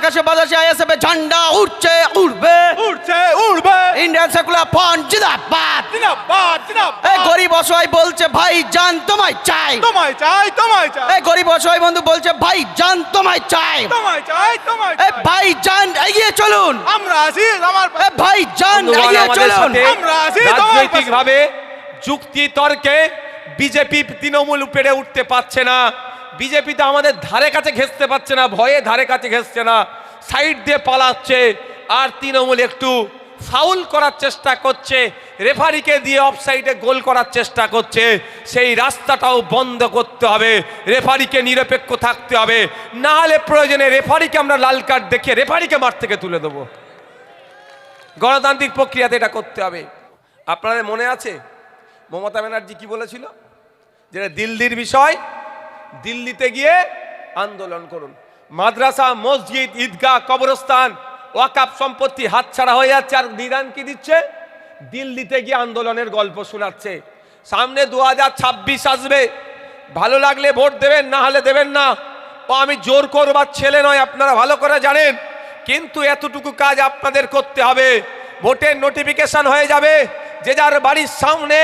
আকাশে বাতাসে আইএসএফ এর ঝান্ডা উঠছে উড়বে উড়ছে উড়বে। ইন্ডিয়ান সেকুলার ফ্রন্ট জিন্দাবাদ জিন্দাবাদ জিন্দাবাদ। এই গরিব অসহায় বলছে ভাই জান তোমায় চাই, তোমায় চাই তোমায় চাই, এই গরিব অসহায় বন্ধু বলছে ভাই জান তোমায় চাই, তোমায় চাই তোমায় এই চাই। ভাই জান এগিয়ে চলুন, আমরা আছি আমার এই ভাই জান বন্ধুগণ, এগিয়ে আমাদের চলুন। সাথে আমরা আছি তোমার পাশে। রাজনৈতিকভাবে যুক্তি তর্কে বিজেপি তৃণমূল পেরে উঠতে পারছে না, বিজেপি তো আমাদের ধারে কাছে ঘেঁচতে পারছে না, ভয়ে ধারে কাছে ঘেঁচছে না, সাইড দিয়ে পালাচ্ছে। আর তৃণমূল একটু ফাউল করার চেষ্টা করছে, রেফারিকে দিয়ে অফসাইডে গোল করার চেষ্টা করছে। সেই রাস্তাটাও বন্ধ করতে হবে, রেফারিকে নিরপেক্ষ থাকতে হবে, না হলে প্রয়োজনে রেফারিকে আমরা লাল কার্ড দেখিয়ে রেফারিকে মাঠ থেকে তুলে দেবো। গণতান্ত্রিক প্রক্রিয়াতে এটা করতে হবে। আপনাদের মনে আছে মমতা ব্যানার্জি কি বলেছিল? যেটা দিল্লির বিষয়, দিল্লিতে গিয়ে আন্দোলন করুন। মাদ্রাসা, মসজিদ, ঈদগাহ, কবরস্থান, ওয়াকাফ সম্পত্তি হাতছাড়া হয়ে যাচ্ছে, আর নিদান কি দিচ্ছে? দিল্লিতে গিয়ে আন্দোলনের গল্প শোনাচ্ছে। সামনে 2026 আসবে, ভালো লাগলে ভোট দেবেন, না হলে দেবেন না। ও আমি জোর করবার ছেলে নয়, আপনারা ভালো করে জানেন। কিন্তু এতটুকু কাজ আপনাদের করতে হবে, ভোটের নোটিফিকেশন হয়ে যাবে, যে যার বাড়ির সামনে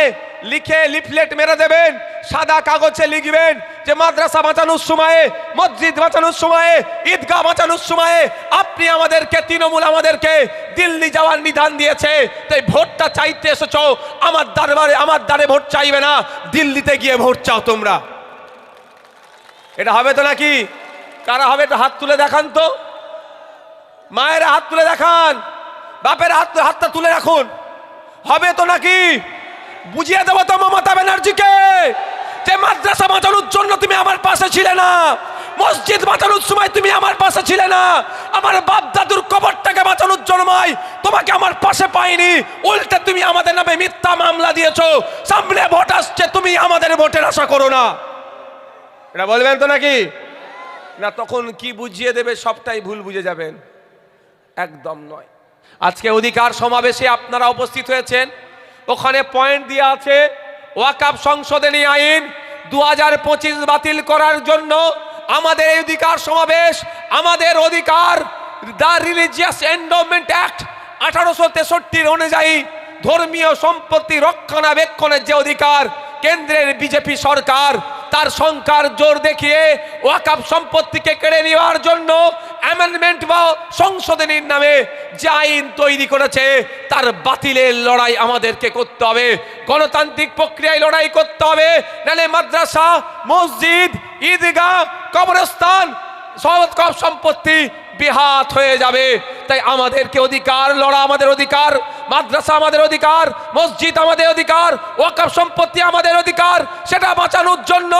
লিখে লিফলেট মেরে দেবেন, সাদা কাগজে লিখবেন যে মাদ্রাসা বাঁচানোর সময়ে, মসজিদ বাঁচানোর সময়ে, ঈদগাহ বাঁচানোর সময়ে আপনি আমাদেরকে, তৃণমূল আমাদেরকে দিল্লি যাওয়ার নিদান দিয়েছে, তাই ভোটটা চাইতে এসেছো আমার দরবারে, আমার দ্বারে ভোট চাইবে না, দিল্লিতে গিয়ে ভোট চাও তোমরা। এটা হবে তো নাকি? কারা হবে একটু হাত তুলে দেখান তো, মায়ের হাত তুলে দেখান, বাপের হাতটা তুলে রাখুন। হবে তো নাকি? বুঝিয়ে দেবো তো মমতা ব্যানার্জিকে যে মাদ্রাসা বাঁচানোর জন্য তুমি আমার পাশে ছিলে না, মসজিদ বাঁচানোর সময় তুমি আমার পাশে ছিলে না, আমার বাপ দাদুর কবরটাকে বাঁচানোর জন্য তোমাকে আমার পাশে পাইনি, উল্টে তুমি আমাদের নামে মিথ্যা মামলা দিয়েছো। সামনে ভোট আসছে, তুমি আমাদের ভোটের আশা করো না। এটা বলবেন তো নাকি? না তখন কি বুঝিয়ে দেবে সবটাই ভুল বুঝে যাবেন? একদম নয়। আজকে অধিকার সমাবেশে আপনারা উপস্থিত হয়েছেন, ওখানে পয়েন্ট দেওয়া আছে ওয়াকাফ সংশোধনী আইন 2025 বাতিল করার জন্য আমাদের এই অধিকার সমাবেশ, আমাদের অধিকার দ্য রিলিজিয়াস এন্ডোমেন্ট অ্যাক্ট 1863 অনুযায়ী ধর্মীয় সম্পত্তি রক্ষণাবেক্ষণের যে অধিকার কেন্দ্রের বিজেপি সরকার তার সংখ্যার জোর দেখিয়ে ওয়াকাফ সম্পত্তিকে কেড়ে নেওয়ার জন্য অ্যামেন্ডমেন্ট বা সংশোধনীর নামে যে আইন তৈরি করেছে তার বাতিলের লড়াই আমাদেরকে করতে হবে, গণতান্ত্রিক প্রক্রিয়ায় লড়াই করতে হবে, নাহলে মাদ্রাসা, মসজিদ, ঈদগাহ, কবরস্থান সব সম্পত্তি বিহাত হয়ে যাবে। তাই আমাদেরকে অধিকার লড়া, আমাদের অধিকার, মাদ্রাসা আমাদের অধিকার, মসজিদ আমাদের অধিকার, ওয়াকফ সম্পত্তি আমাদের অধিকার, সেটা বাঁচানোর জন্য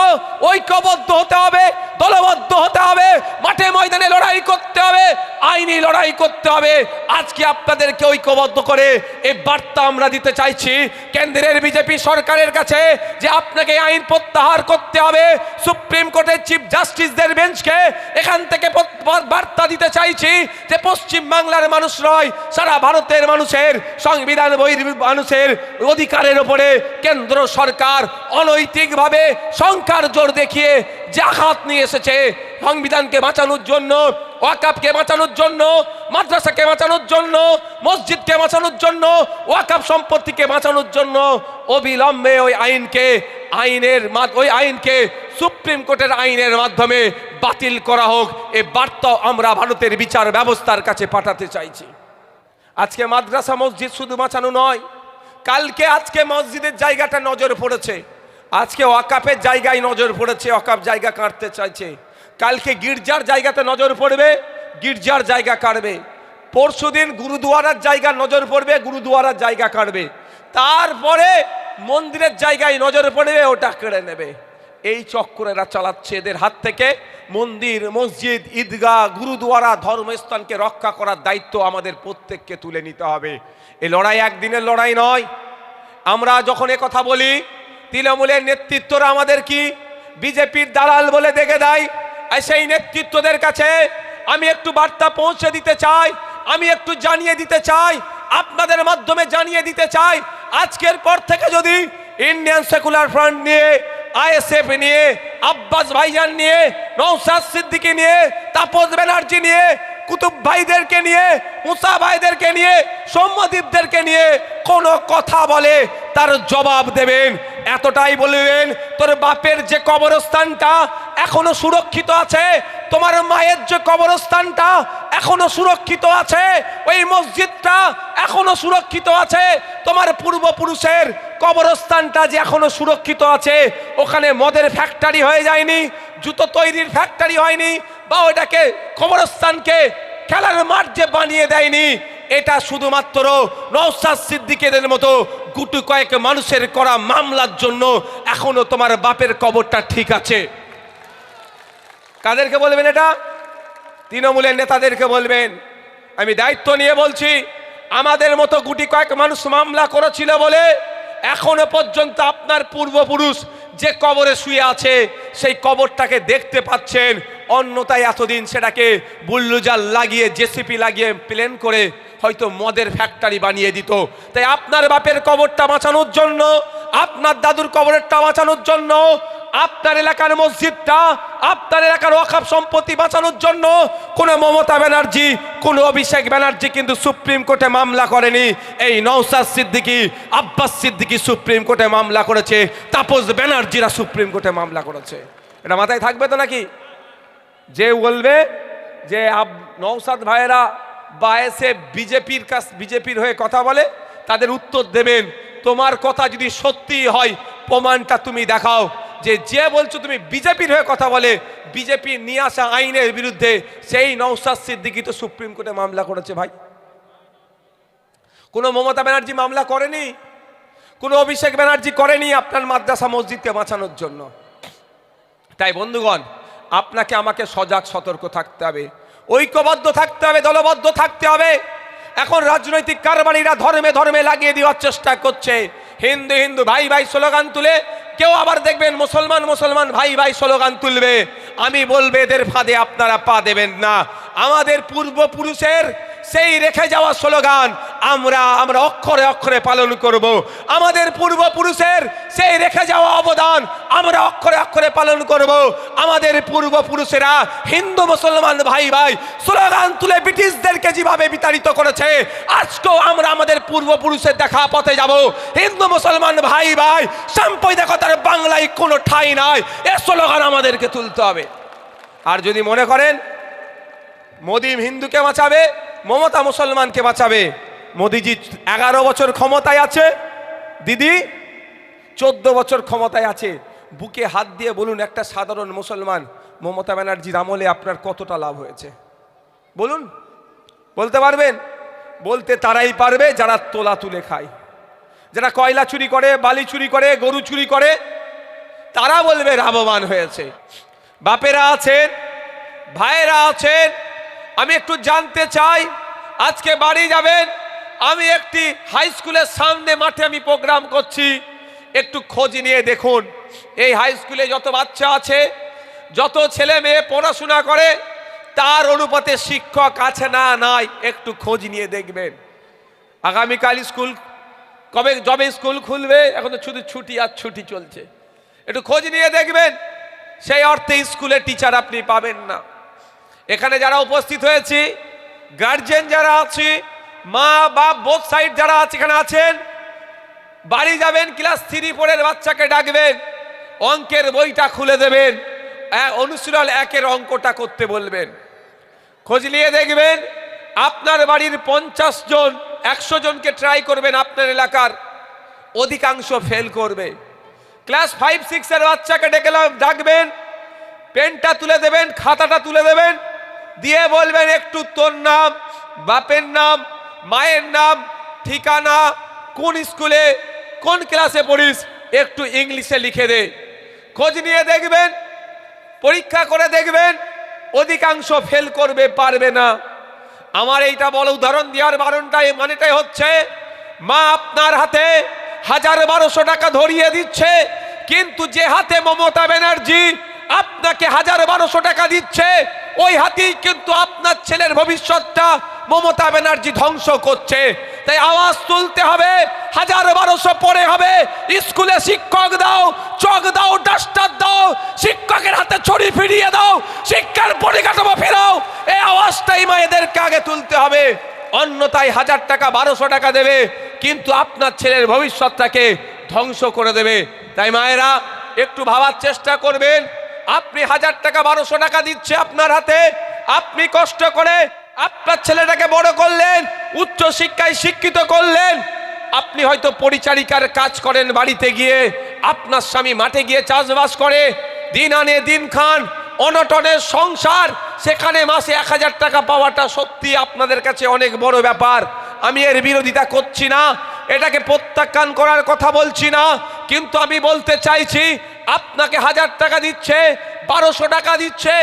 ঐক্যবদ্ধ হতে হবে, দলবদ্ধ হতে হবে, মাঠে ময়দানে লড়াই করতে হবে, আইনি লড়াই করতে হবে। আজকে আপনাদেরকে ঐক্যবদ্ধ করে এই বার্তা আমরা দিতে চাইছি কেন্দ্রের বিজেপি সরকারের কাছে যে আপনাকে আইন প্রত্যাহার করতে হবে। সুপ্রিম কোর্টের চিফ জাস্টিসদের বেঞ্চকে এখান থেকে বার্তা দিতে চাইছি যে পশ্চিম বাংলার মানুষ নয়, সারা ভারতের মানুষের, সংবিধান বহির মানুষের অধিকারের উপরে কেন্দ্র সরকার অনৈতিকভাবে সংখ্যার জোর দেখিয়ে যে আঘাত নিয়ে এসেছে, সংবিধানকে বাঁচানোর জন্য, ওয়াকাফকে বাঁচানোর জন্য, মাদ্রাসাকে বাঁচানোর জন্য, মসজিদকে বাঁচানোর জন্য, ওয়াকাফ সম্পত্তিকে বাঁচানোর জন্য অবিলম্বে ওই আইনকে সুপ্রিম কোর্টের আইনের মাধ্যমে বাতিল করা হোক। এই বার্তা আমরা ভারতের বিচার ব্যবস্থার কাছে পাঠাতে চাইছি। আজকে মাদ্রাসা মসজিদ শুধু বাঁচানো নয়, আজকে মসজিদের জায়গাটা নজর পড়েছে, আজকে ওয়াকাফের জায়গায় নজর পড়েছে, ওয়াকাফ জায়গা কাটতে চাইছে, কালকে গির্জার জায়গাতে নজর পড়বে, গির্জার জায়গা কাটবে, পরশুদিন গুরুদুয়ারার জায়গা নজর পড়বে, গুরুদুয়ারার জায়গা কাটবে, তারপরে মন্দিরের জায়গায় নজর পড়বে, ওটা কেড়ে নেবে। এই চক্করেরা চালাচ্ছে, এদের হাত থেকে মন্দির, মসজিদ, ঈদগাহ, গুরুদুয়ারা, ধর্মস্থানকে রক্ষা করার দায়িত্ব আমাদের প্রত্যেককে তুলে নিতে হবে। এই লড়াই একদিনের লড়াই নয়। আমরা যখন এ কথা বলি, তৃণমূলের নেতৃত্বরা আমাদের কি বিজেপির দালাল বলে দেখে দেয়। সেই নেতৃত্বদের কাছে আমি একটু বার্তা পৌঁছে দিতে চাই, আমি একটু জানিয়ে দিতে চাই, আপনাদের মাধ্যমে জানিয়ে দিতে চাই, আজকের পর থেকে যদি ইন্ডিয়ান সেকুলার ফ্রন্ট নিয়ে, আইএসএফ নিয়ে, আব্বাস ভাইজান নিয়ে, নওশাদ সিদ্দিকী নিয়ে, তাপস ব্যানার্জি নিয়ে কুতুব ভাইদেরকে নিয়ে, মুসা ভাইদেরকে নিয়ে, সৌম্যদীপদেরকে নিয়ে কোনো কথা বলে তার জবাব দেবেন। এতটাই বলবেন, তোর বাপের যে কবরস্থানটা এখনো সুরক্ষিত আছে, তোমার মায়ের যে কবরস্থানটা এখনো সুরক্ষিত আছে, ওই মসজিদটা এখনো সুরক্ষিত আছে, তোমার পূর্বপুরুষের কবরস্থানটা যে এখনো সুরক্ষিত আছে, ওখানে মদের ফ্যাক্টরি হয়ে যায়নি, জুতো তৈরির ফ্যাক্টরি হয়নি, বা ওটাকে কবরস্থানকে খেলার মাঠ যে বানিয়ে দেয়নি, এটা শুধুমাত্র নওশাদ সিদ্দিকীদের মতো গুটি কয়েক মানুষের করা মামলার জন্য এখনো তোমার বাপের কবরটা ঠিক আছে। কাদেরকে বলবেন এটা? তৃণমূলের নেতাদেরকে বলবেন। আমি দায়িত্ব নিয়ে বলছি, আমাদের মতো গুটি কয়েক মানুষ মামলা করেছিল বলে এখনো পর্যন্ত আপনার পূর্বপুরুষ যে কবরে শুয়ে আছে সেই কবরটাকে দেখতে পাচ্ছেন। অন্যথায় এতদিন সেটাকে বুল্লুজার লাগিয়ে, জেসিপি লাগিয়ে প্লেন করে হয়তো মদের ফ্যাক্টরি বানিয়ে দিত। তাই আপনার বাপের কবরটা বাঁচানোর জন্য, আপনার দাদুর কবরটা বাঁচানোর জন্য, আপনার এলাকার মসজিদটা, আপনার এলাকার ওয়াকফ সম্পত্তি বাঁচানোর জন্য কোনো মমতা ব্যানার্জি, কোনো অভিষেক ব্যানার্জি কিন্তু সুপ্রিম কোর্টে মামলা করেনি। এই নওশাদ সিদ্দিকী, আব্বাস সিদ্দিকী সুপ্রিম কোর্টে মামলা করেছে, তাপস ব্যানার্জিরা সুপ্রিম কোর্টে মামলা করেছে। এটা মাথায় থাকবে তো নাকি? যে বলবে যে নওশাদ ভাইয়েরা বা এসে বিজেপির হয়ে কথা বলে, তাদের উত্তর দেবেন, তোমার কথা যদি সত্যি হয় প্রমাণটা তুমি দেখাও। যে বলছো তুমি বিজেপির হয়ে কথা বলে, বিজেপি নিয়ে আসা আইনের বিরুদ্ধে, সেই নওশাদ সিদ্দিকী তো সুপ্রিম কোর্টে মামলা করেছে ভাই। কোনো মমতা ব্যানার্জি মামলা করেনি, কোনো অভিষেক ব্যানার্জি করেনি আপনার মাদ্রাসা মসজিদকে বাঁচানোর জন্য। তাই বন্ধুগণ, আপনাকে আমাকে সজাগ সতর্ক থাকতে হবে, ঐক্যবদ্ধ থাকতে হবে, দলবদ্ধ থাকতে হবে। এখন রাজনৈতিক কারবারিরা ধর্মে ধর্মে লাগিয়ে দেওয়ার চেষ্টা করছে, হিন্দু হিন্দু ভাই ভাই স্লোগান তুলে, কেউ আবার দেখবেন মুসলমান মুসলমান ভাই ভাই স্লোগান তুলবে। আমি বলবো এদের ফাঁদে আপনারা পা দেবেন না। আমাদের পূর্বপুরুষের সেই রেখে যাওয়া স্লোগান আমরা অক্ষরে অক্ষরে পালন করব। আমাদের পূর্বপুরুষের সেই রেখে যাওয়া অবদান আমরা অক্ষরে অক্ষরে পালন করব। আমাদের পূর্বপুরুষেরা হিন্দু মুসলমান ভাই ভাই স্লোগান তুলে ব্রিটিশদেরকে যেভাবে বিতাড়িত করেছে, আজকেও আমরা আমাদের পূর্বপুরুষের দেখা পথে যাব। হিন্দু মুসলমান ভাই ভাই সাম্প্রদায়িকতার বাংলায় কোনো ঠাঁই নাই, এ স্লোগান আমাদেরকে তুলতে হবে। আর যদি মনে করেন মোদি হিন্দুকে বাঁচাবে, মমতা মুসলমানকে বাঁচাবে, মোদিজি 11 বছর ক্ষমতায় আছে, দিদি 14 বছর ক্ষমতায় আছে, বুকে হাত দিয়ে বলুন একটা সাধারণ মুসলমান, মমতা ব্যানার্জির আমলে আপনার কতটা লাভ হয়েছে বলুন? বলতে পারবেন? বলতে তারাই পারবে যারা তোলা তুলে খায়, যারা কয়লা চুরি করে, বালি চুরি করে, গরু চুরি করে, তারা বলবে লাভবান হয়েছে। বাপেরা আছেন, ভাইয়েরা আছেন, আমি একটু জানতে চাই, আজকে বাড়ি যাবেন, আমি একটি হাই স্কুলের সামনে মাঠে আমি প্রোগ্রাম করছি, একটু খোঁজ নিয়ে দেখুন এই হাই স্কুলে যত বাচ্চা আছে, যত ছেলে মেয়ে পড়াশোনা করে, তার অনুপাতে শিক্ষক আছে না নাই, একটু খোঁজ নিয়ে দেখবেন। আগামীকাল স্কুল যবে স্কুল খুলবে, এখন তো শুধু ছুটি আর ছুটি চলছে, একটু খোঁজ নিয়ে দেখবেন, সেই অর্থে স্কুলে টিচার আপনি পাবেন না। এখানে যারা উপস্থিত হয়েছি, গার্জেন যারা আছে, মা বাপ বোথ সাইড যারা আছে এখানে আছেন, বাড়ি যাবেন, ক্লাস 3-4 বাচ্চাকে ডাকবেন, অঙ্কের বইটা খুলে দেবেন, অনুশীলন 1-এর অঙ্কটা করতে বলবেন। খোঁজ নিয়ে দেখবেন আপনার বাড়ির 50 জন 100 জনকে ট্রাই করবেন, আপনার এলাকার অধিকাংশ ফেল করবে। ক্লাস 5-6-এর বাচ্চাকে ডাকবেন, পেনটা তুলে দেবেন, খাতাটা তুলে দেবেন, দিয়ে বলবেন একটু তোর নাম, বাপের নাম, মায়ের নাম, ঠিকানা, কোন স্কুলে কোন ক্লাসে পড়িস, একটু ইংলিশে লিখে দে। খোঁজ নিয়ে দেখবেন, পরীক্ষা করে দেখবেন, অধিকাংশ ফেল করবে, পারবে না। আমার এইটা বড় উদাহরণ দেওয়ার মানেটাই হচ্ছে, মা আপনার হাতে 1000-1200 টাকা ধরিয়ে দিচ্ছে, কিন্তু যে হাতে মমতা ব্যানার্জি আপনাকে 1000-1200 টাকা দিচ্ছে, ওই হাতেই কিন্তু আপনার ছেলের ভবিষ্যৎটা মমতা ব্যানার্জি ধ্বংস করছে। তাই আওয়াজ তুলতে হবে, 1000-1200 পরে হবে। স্কুলে শিক্ষক দাও, চক দাও, ডাস্টার দাও, শিক্ষকের হাতে ছড়ি ফিরিয়ে দাও, শিক্ষার পরিকাঠামো ফেরাও। এই আওয়াজটাই মায়েদেরকে আগে তুলতে হবে। অন্যথায় 1000 টাকা 1200 টাকা দেবে, কিন্তু আপনার ছেলের ভবিষ্যৎটাকে ধ্বংস করে দেবে। তাই মায়েরা একটু ভাবার চেষ্টা করবেন। আপনি 1000 টাকা 1200 টাকা দিচ্ছে আপনার হাতে, আপনি কষ্ট করে আপনার ছেলেটাকে বড় করলেন, উচ্চ শিক্ষায় শিক্ষিত করলেন। আপনি হয়তো পরিচারিকার কাজ করেন বাড়িতে গিয়ে, আপনার স্বামী মাঠে গিয়ে চাষবাস করে, দিন আনে দিন খান, অনটনের সংসার, সেখানে মাসে 1000 টাকা পাওয়াটা সত্যি আপনাদের কাছে অনেক বড় ব্যাপার। আমি এর বিরোধিতা করছি না, এটাকে প্রত্যাখ্যান করার কথা বলছি না, কিন্তু আমি বলতে চাইছি আপনাকে 1000 টাকা দিচ্ছে, 1200 টাকা দিচ্ছে,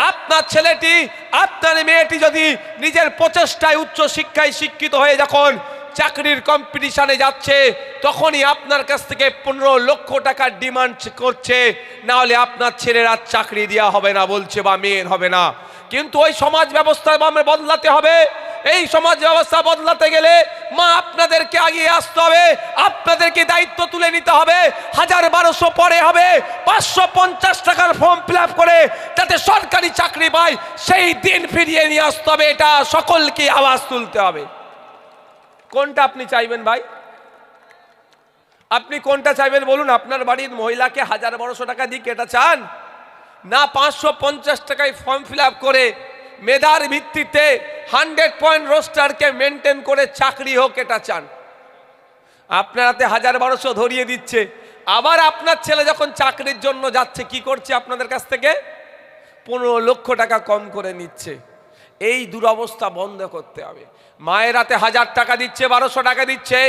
আপনার ছেলেটি, আপনার মেয়েটি যদি নিজের প্রচেষ্টায় উচ্চ শিক্ষায় শিক্ষিত হয়ে যখন চাকরির কম্পিটিশনে যাচ্ছে, তখনই আপনার কাছ থেকে 15 লক্ষ টাকার ডিমান্ড করছে, না হলে আপনার ছেলের আর চাকরি দেওয়া হবে না বলছে, বা মেয়ের হবে না। কিন্তু ওই সমাজ ব্যবস্থা আমরা বদলাতে হবে। এই সমাজ ব্যবস্থা বদলাতে গেলে মা আপনাদেরকে এগিয়ে আসতে হবে, আপনাদেরকে দায়িত্ব তুলে নিতে হবে। 1000-1200 পরে হবে, 550 টাকার ফর্ম ফিল আপ করে যাতে সরকারি চাকরি পায়, সেই দিন ফিরিয়ে নিয়ে আসতে হবে। এটা সকলকে আওয়াজ তুলতে হবে। কোনটা আপনি চাইবেন ভাই? আপনি কোনটা চাইবেন বলুন? আপনার বাড়ির মহিলাকে 1000-1200 টাকা দিক এটা চান, না 550 টাকায় ফর্ম ফিল আপ করে মেধার ভিত্তিতে 100 পয়েন্ট রোস্টারকে মেনটেন করে চাকরি হোক এটা চান? আপনার হাতে 1000-1200 ধরিয়ে দিচ্ছে, আবার আপনার ছেলে যখন চাকরির জন্য যাচ্ছে কি করছে? আপনাদের কাছ থেকে 15 লক্ষ টাকা কম করে নিচ্ছে। এই দুরবস্থা বন্ধ করতে হবে। মায়ের হাতে 1000 টাকা দিচ্ছে, 1200 টাকা দিচ্ছে,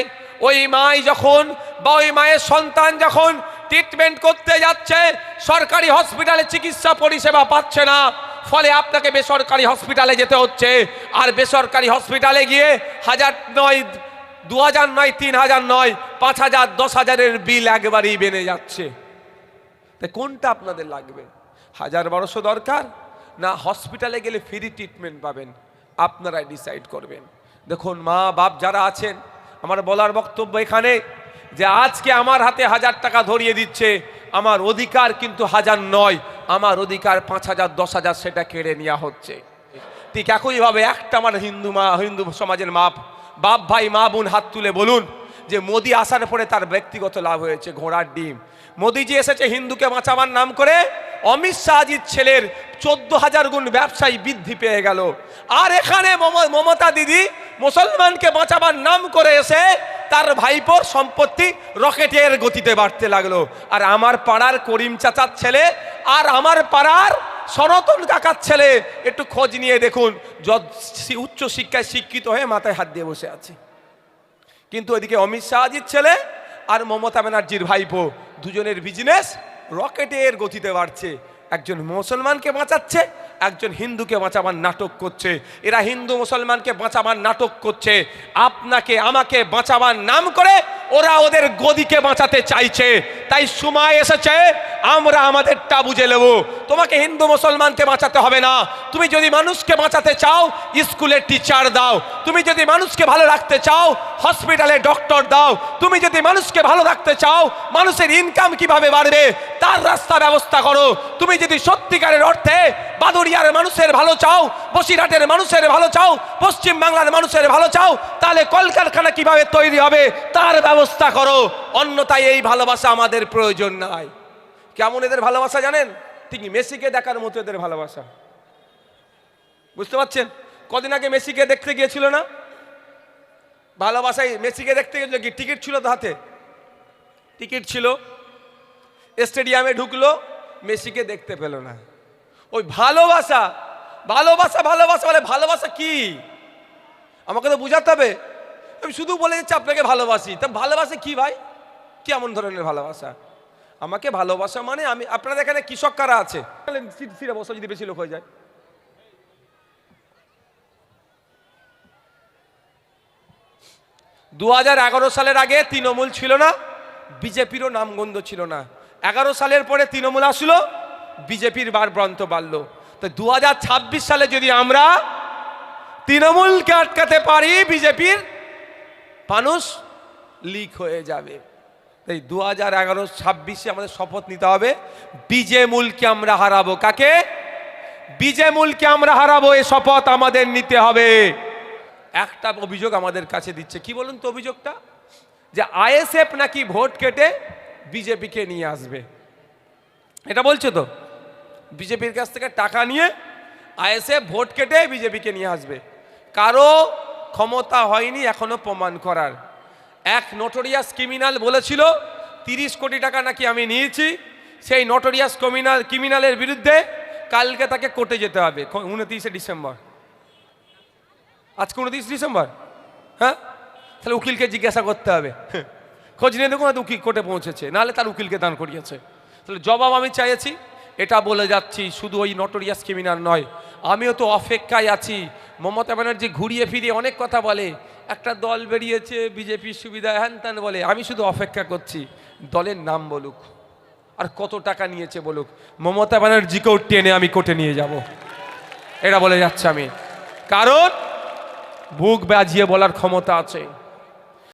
ওই মাই যখন বা ওই মায়ের সন্তান যখন ট্রিটমেন্ট করতে যাচ্ছে, সরকারি হসপিটালে চিকিৎসা পরিষেবা পাচ্ছে না, ফলে আপনাকে বেসরকারি হসপিটালে যেতে হচ্ছে। আর বেসরকারি হসপিটালে গিয়ে 1000 নয়, 2000 নয়, 3000 নয়, 5000, 10,000-এর বিল একবারেই বেড়ে যাচ্ছে। তাই কোনটা আপনাদের লাগবে? 1000-1200 দরকার, না হসপিটালে গেলে ফ্রি ট্রিটমেন্ট পাবেন? আপনারাই ডিসাইড করবেন। দেখুন মা বাপ যারা আছেন, আমার বলার বক্তব্য এখানে যে আজকে আমার হাতে 1000 টাকা ধরিয়ে দিচ্ছে, আমার অধিকার কিন্তু 1000 নয়, আমার অধিকার 5000, 10,000 সেটা কেড়ে নেওয়া হচ্ছে। ঠিক একইভাবে একটা আমার হিন্দু সমাজের বাপ ভাই মা বোন হাত তুলে বলুন যে মোদি আসার পরে তার ব্যক্তিগত লাভ হয়েছে ঘোড়ার ডিম। মোদিজি এসেছে হিন্দুকে বাঁচাবার নাম করে, অমিত শাহজির ছেলের 14,000 গুণ ব্যবসায়ী বৃদ্ধি পেয়ে গেল। আর এখানে মমতা দিদি মুসলমানকে বাঁচাবার নাম করে এসে তার ভাইপোর সম্পত্তি রকেটের গতিতে বাড়তে লাগলো। আর আমার পাড়ার করিম চাচার ছেলে আর আমার পাড়ার সনাতন কাকার ছেলে একটু খোঁজ নিয়ে দেখুন, উচ্চ শিক্ষায় শিক্ষিত হয়ে মাথায় হাত দিয়ে বসে আছে। কিন্তু ওইদিকে অমিত শাহজির ছেলে আর মমতা ব্যানার্জির ভাইপো দুজনের বিজনেস রকেটের গতিতে বাড়ছে। একজন মুসলমানকে বাঁচাচ্ছে, একজন হিন্দুকে বাঁচাবার নাটক করছে। এরা হিন্দু মুসলমানকে বাঁচাবার নাটক করছে, আপনাকে আমাকে বাঁচাবার নাম করে ওরা ওদের গদিকে বাঁচাতে চাইছে। তাই সময় এসেছে আমরা আমাদেরটা বুঝে নেব। তোমাকে হিন্দু মুসলমানকে বাঁচাতে হবে না। তুমি যদি মানুষকে বাঁচাতে চাও স্কুলের টিচার দাও, তুমি যদি মানুষকে ভালো রাখতে চাও হসপিটালে ডক্টর দাও, তুমি যদি মানুষকে ভালো রাখতে চাও মানুষের ইনকাম কিভাবে বাড়বে তার রাস্তা ব্যবস্থা করো। তুমি যদি সত্যিকারের অর্থে বাদুড়িয়ার মানুষের ভালো চাও, বসিরহাটের মানুষের ভালো চাও, পশ্চিম বাংলার মানুষের ভালো চাও, তাহলে কলকারখানা কিভাবে তৈরি হবে তার ব্যবস্থা করো। অন্যথায় এই ভালোবাসা আমাদের প্রয়োজন নাই। কেমন এদের ভালোবাসা জানেন? ঠিক মেসিকে দেখার মতো এদের ভালোবাসা। বুঝতে পারছেন? কদিন আগে মেসিকে দেখতে গিয়েছিল না? ভালোবাসায় মেসিকে দেখতে গেছিল কি? টিকিট ছিল তো হাতে, টিকিট ছিল, স্টেডিয়ামে ঢুকলো, মেসিকে দেখতে পেল না। ওই ভালোবাসা ভালোবাসা ভালোবাসা বলে ভালোবাসা কি? আমাকে তো বুঝাতে হবে। আমি শুধু বলে যাচ্ছি আপনাকে ভালোবাসি, তা ভালোবাসা কি ভাই? কেমন ধরনের ভালোবাসা? আমাকে ভালোবাসা মানে আমি আপনাদের এখানে কৃষক কারা আছে বসা যদি বেশি লোক হয়ে যায়? দু 2011 সালের আগে তৃণমূল ছিল না, বিজেপিরও নামগন্ধ ছিল না। 11 সালের পরে তৃণমূল আসলো, বিজেপির বারবন্ত বাড়ল। তো 2026 সালে যদি আমরা তৃণমূলকে আটকাতে পারি, বিজেপির মানুষ লিক হয়ে যাবে। তাই 2026-এ আমাদের শপথ নিতে হবে, বিজেমূলকে আমরা হারাবো। কাকে? বিজেমূলকে আমরা হারাবো, এই শপথ আমাদের নিতে হবে। একটা অভিযোগ আমাদের কাছে দিচ্ছে, কি বলুন তো অভিযোগটা? যে আইএসএফ নাকি ভোট কেটে বিজেপিকে নিয়ে আসবে। এটা বলছে তো, বিজেপির কাছ থেকে টাকা নিয়ে আইএসএফ ভোট কেটে বিজেপিকে নিয়ে আসবে। কারো ক্ষমতা হয়নি এখনো প্রমাণ করার। এক নোটোরিয়াস ক্রিমিনাল বলেছিল 30 কোটি টাকা নাকি আমি নিয়েছি। সেই নোটোরিয়াস ক্রিমিনালের বিরুদ্ধে কালকে তাকে কোর্টে যেতে হবে, 29 ডিসেম্বর। আজকে 29 ডিসেম্বর, হ্যাঁ? তাহলে উকিলকে জিজ্ঞাসা করতে হবে, খোঁজ নিয়ে দেখুন হয়তো উকিল কোর্টে পৌঁছেছে, নাহলে তার উকিলকে দান করিয়েছে। তাহলে জবাব আমি চাইছি, এটা বলে যাচ্ছি শুধু ওই নোটোরিয়াস ক্রিমিনাল নয়, আমিও তো অপেক্ষায় আছি। মমতা ব্যানার্জি ঘুরিয়ে ফিরিয়ে অনেক কথা বলে, একটা দল বেরিয়েছে বিজেপির সুবিধা হ্যান ত্যান বলে। আমি শুধু অপেক্ষা করছি দলের নাম বলুক আর কত টাকা নিয়েছে বলুক, মমতা ব্যানার্জিকেও টেনে আমি কোর্টে নিয়ে যাব, এটা বলে যাচ্ছে আমি। কারণ বুক বাজিয়ে বলার ক্ষমতা আছে।